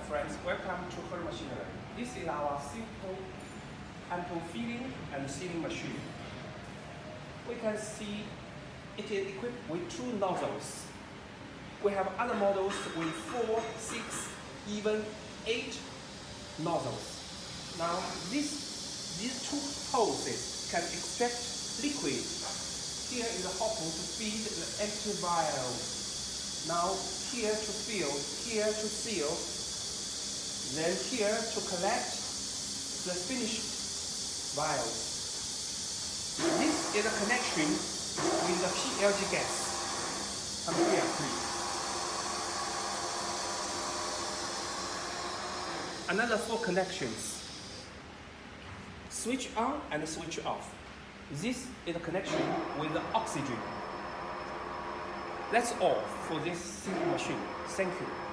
friends, welcome to her machinery. This is our simple ampoule filling and sealing machine. We can see it is equipped with 2 nozzles. We have other models with 4, 6, even 8 nozzles. Now these 2 hoses can extract liquid. Here is a hopper to feed the empty vial. Now here to fill, here to seal, then here to collect the finished vials. This is a connection with the LSAG gas. Come here, please. Another 4 connections. Switch on and switch off. This is a connection with the oxygen. That's all for this simple machine. Thank you.